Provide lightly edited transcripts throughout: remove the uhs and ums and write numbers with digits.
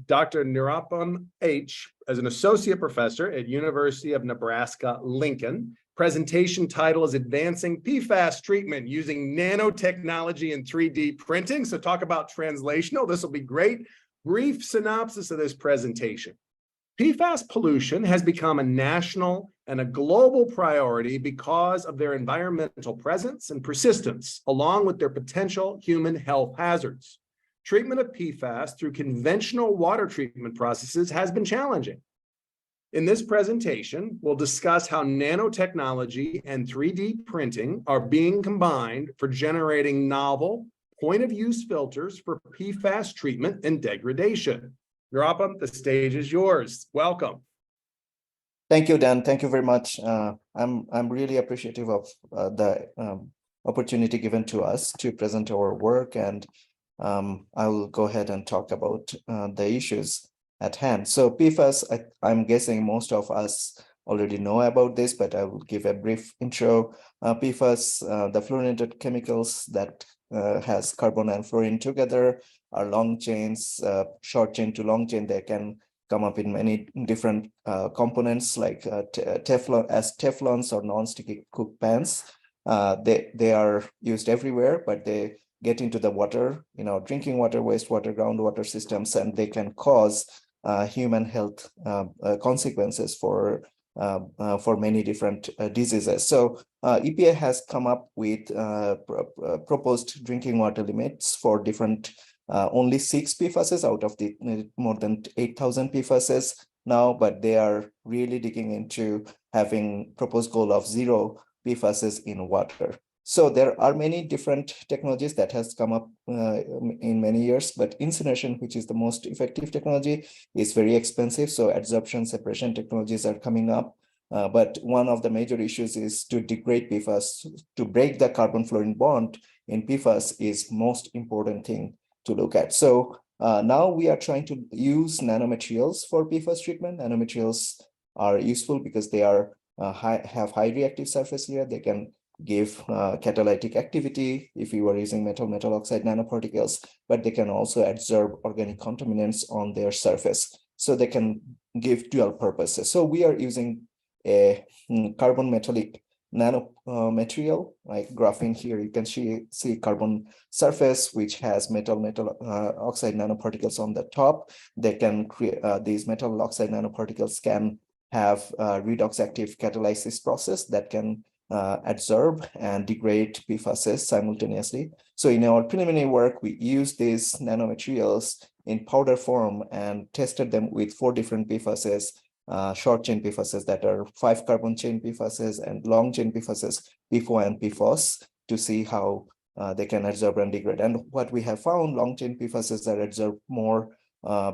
Dr. Nirupam Aich as an associate professor at University of Nebraska, Lincoln. Presentation title is Advancing PFAS Treatment Using Nanotechnology and 3D Printing. So talk about translational. This will be great. Brief synopsis of this presentation. PFAS pollution has become a national and a global priority because of their environmental presence and persistence, along with their potential human health hazards. Treatment of PFAS through conventional water treatment processes has been challenging. In this presentation, we'll discuss how nanotechnology and 3D printing are being combined for generating novel point-of-use filters for PFAS treatment and degradation. Nirupam, the stage is yours. Welcome. Thank you, Dan. Thank you very much. I'm really appreciative of the opportunity given to us to present our work, and I will go ahead and talk about the issues at hand. So PFAS, I'm guessing most of us already know about this, but I will give a brief intro. PFAS, the fluorinated chemicals that has carbon and fluorine together, are long chains, short chain to long chain. They can come up in many different components like Teflons or non-sticky cook pans. They are used everywhere, but they get into the water, drinking water, wastewater, groundwater systems, and they can cause human health consequences for many different diseases. So EPA has come up with proposed drinking water limits for different only 6 PFASs out of the more than 8,000 PFASs now, but they are really digging into having proposed goal of 0 PFASs in water. So there are many different technologies that has come up in many years, but incineration, which is the most effective technology, is very expensive. So adsorption, separation technologies are coming up. But one of the major issues is to degrade PFAS. To break the carbon-fluorine bond in PFAS is most important thing to look at. So now we are trying to use nanomaterials for PFAS treatment. Nanomaterials are useful because they are have high reactive surface area. They can give catalytic activity if you are using metal oxide nanoparticles, but they can also absorb organic contaminants on their surface. So they can give dual purposes. So we are using a carbon metallic nano material like graphene. Here you can see carbon surface which has metal oxide nanoparticles on the top. They can create these metal oxide nanoparticles can have redox active catalysis process that can adsorb and degrade PFASs simultaneously. So in our preliminary work, we used these nanomaterials in powder form and tested them with 4 different PFASs, short chain PFASs that are 5 carbon chain PFASs and long chain PFASs, PFOA and PFOS, to see how they can adsorb and degrade. And what we have found, long chain PFASs are adsorbed more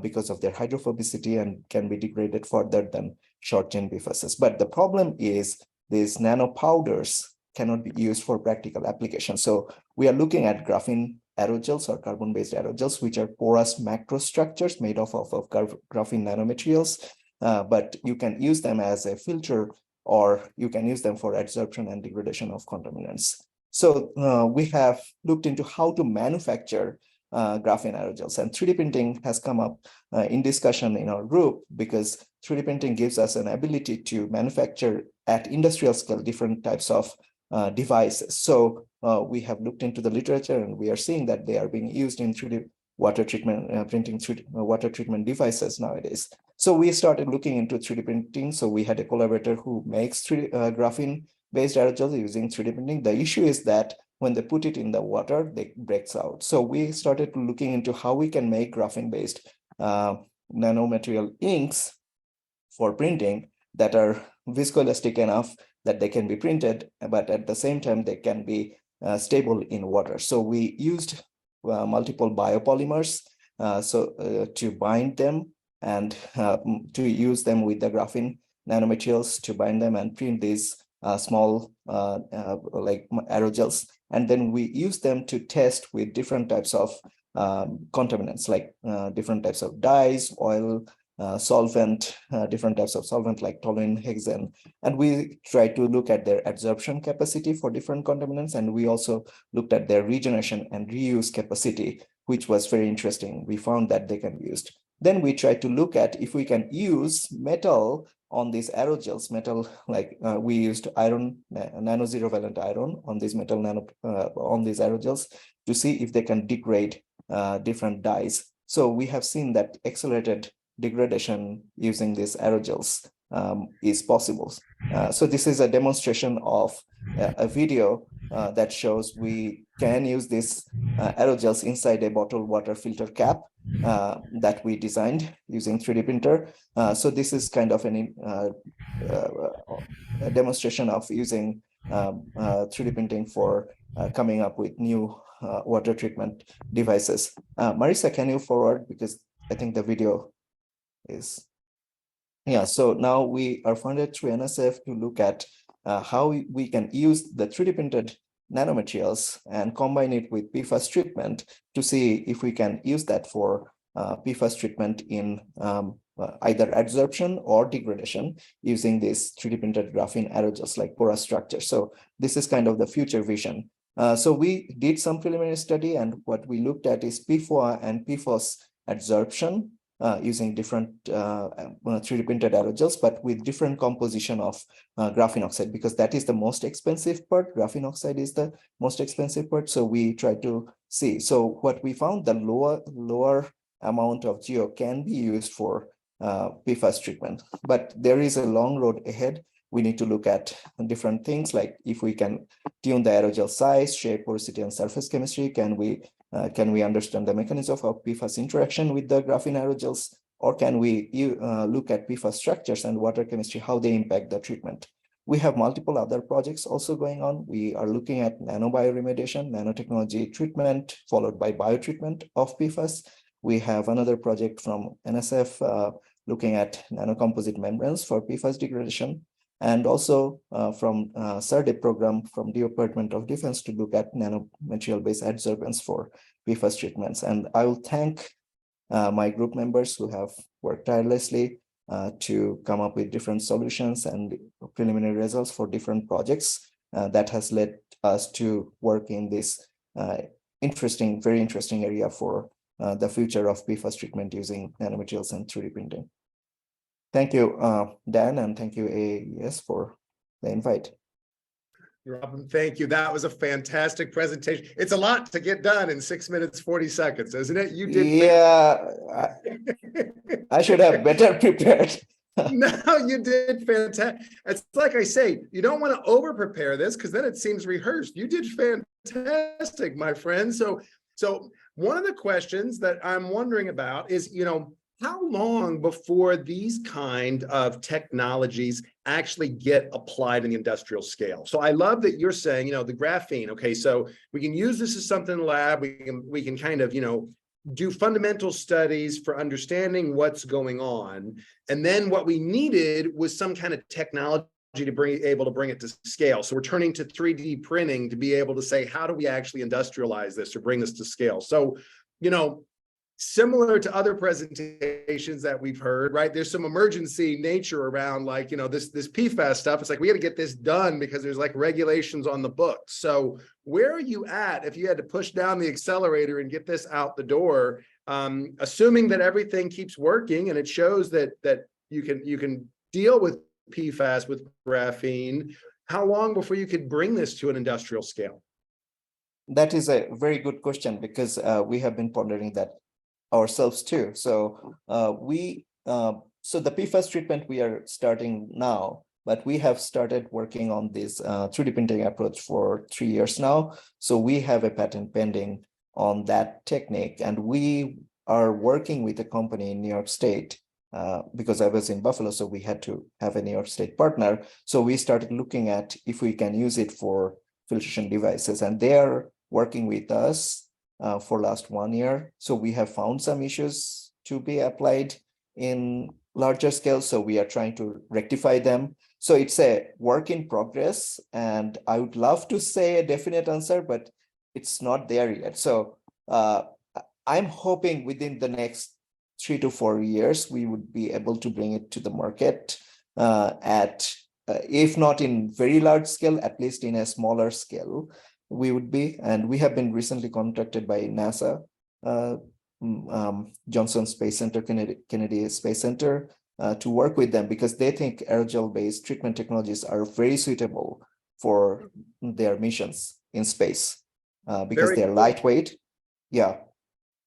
because of their hydrophobicity and can be degraded further than short chain PFASs. But the problem is these nano powders cannot be used for practical application. So we are looking at graphene aerogels or carbon-based aerogels, which are porous macrostructures made of graphene nanomaterials. But you can use them as a filter, or you can use them for adsorption and degradation of contaminants. So we have looked into how to manufacture graphene aerogels, and 3D printing has come up in discussion in our group because 3D printing gives us an ability to manufacture at industrial scale different types of devices. So we have looked into the literature, and we are seeing that they are being used in 3D water treatment, printing 3D water treatment devices nowadays. So we started looking into 3D printing. So we had a collaborator who makes graphene-based aerogels using 3D printing. The issue is that when they put it in the water, they breaks out. So we started looking into how we can make graphene-based nanomaterial inks for printing that are viscoelastic enough that they can be printed, but at the same time, they can be stable in water. So we used multiple biopolymers to bind them and to use them with the graphene nanomaterials to bind them and print these small like aerogels. And then we use them to test with different types of contaminants, like different types of dyes, oil, solvent, different types of solvent like toluene, hexane. And we try to look at their adsorption capacity for different contaminants. And we also looked at their regeneration and reuse capacity, which was very interesting. We found that they can be used Then we try to look at if we can use metal on these aerogels, metal like we used iron, nano zero valent iron on these metal on these aerogels to see if they can degrade different dyes. So we have seen that accelerated degradation using these aerogels is possible. So this is a demonstration of a video that shows we can use this aerogels inside a bottled water filter cap that we designed using 3D printer. So this is kind of a demonstration of using 3D printing for coming up with new water treatment devices. Marisa, can you forward, because I think the video is, yeah. So now we are funded through NSF to look at how we can use the 3D printed nanomaterials and combine it with PFAS treatment to see if we can use that for PFAS treatment in either adsorption or degradation using this 3D printed graphene aerogels like porous structure. So this is kind of the future vision. So we did some preliminary study, and what we looked at is PFOA and PFOS adsorption using different 3D printed aerogels, but with different composition of graphene oxide, because that is the most expensive part. Graphene oxide is the most expensive part. So we try to see. So what we found, the lower amount of GEO can be used for PFAS treatment, but there is a long road ahead. We need to look at different things, like if we can tune the aerogel size, shape, porosity, and surface chemistry. Can we understand the mechanism of PFAS interaction with the graphene aerogels, or can we look at PFAS structures and water chemistry, how they impact the treatment? We have multiple other projects also going on. We are looking at nanobioremediation, nanotechnology treatment, followed by biotreatment of PFAS. We have another project from NSF looking at nanocomposite membranes for PFAS degradation, and also from SARDEP program from the Department of Defense to look at nanomaterial-based adsorbents for PFAS treatments. And I will thank my group members who have worked tirelessly to come up with different solutions and preliminary results for different projects that has led us to work in this very interesting area for the future of PFAS treatment using nanomaterials and 3D printing. Thank you, Dan, and thank you, AES, for the invite. Nirupam, thank you. That was a fantastic presentation. It's a lot to get done in 6 minutes, 40 seconds, isn't it? You did. Yeah, I should have better prepared. No, you did fantastic. It's like I say, you don't want to over prepare this because then it seems rehearsed. You did fantastic, my friend. So one of the questions that I'm wondering about is, how long before these kind of technologies actually get applied in the industrial scale? So I love that you're saying, the graphene, okay, so we can use this as something in the lab, we can kind of, do fundamental studies for understanding what's going on. And then what we needed was some kind of technology to bring it to scale. So we're turning to 3D printing to be able to say, how do we actually industrialize this or bring this to scale? So, similar to other presentations that we've heard, right? There's some emergency nature around this PFAS stuff. It's like, we got to get this done because there's regulations on the books. So where are you at if you had to push down the accelerator and get this out the door, assuming that everything keeps working and it shows that you can deal with PFAS with graphene? How long before you could bring this to an industrial scale? That is a very good question, because we have been pondering that ourselves too. So so the PFAS treatment we are starting now, but we have started working on this 3D printing approach for 3 years now. So we have a patent pending on that technique, and we are working with a company in New York State because I was in Buffalo, so we had to have a New York State partner. So we started looking at if we can use it for filtration devices, and they are working with us for last 1 year. So we have found some issues to be applied in larger scale. So we are trying to rectify them. So it's a work in progress, and I would love to say a definite answer, but it's not there yet. So I'm hoping within the next 3 to 4 years, we would be able to bring it to the market if not in very large scale, at least in a smaller scale. We would be, and we have been recently contracted by NASA Johnson Space Center, Kennedy Space Center, to work with them because they think aerogel-based treatment technologies are very suitable for their missions in space because Very they're cool. lightweight. Yeah.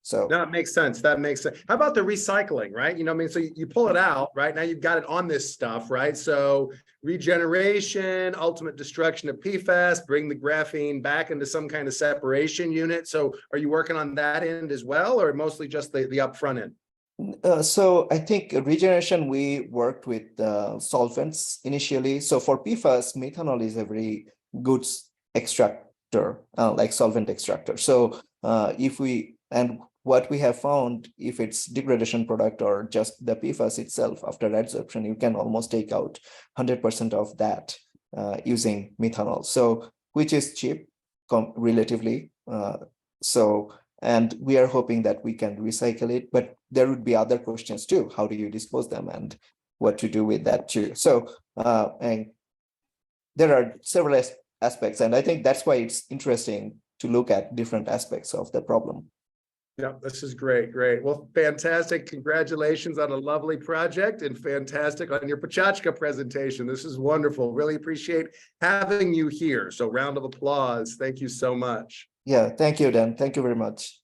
So No, it makes sense. That makes sense. How about the recycling, right? You know, I mean, so you pull it out, right? Now you've got it on this stuff, right? So regeneration, ultimate destruction of PFAS, bring the graphene back into some kind of separation unit. So are you working on that end as well, or mostly just the upfront end? so I think regeneration, we worked with solvents initially. So for PFAS, methanol is a very good extractor, like solvent extractor. So what we have found, if it's degradation product or just the PFAS itself after adsorption, you can almost take out 100% of that using methanol. So which is cheap relatively. And we are hoping that we can recycle it, but there would be other questions too. How do you dispose them and what to do with that too? So, and there are several aspects, and I think that's why it's interesting to look at different aspects of the problem. Yeah, this is great. Great. Well, fantastic. Congratulations on a lovely project and fantastic on your Pachachka presentation. This is wonderful. Really appreciate having you here. So round of applause. Thank you so much. Yeah, thank you, Dan. Thank you very much.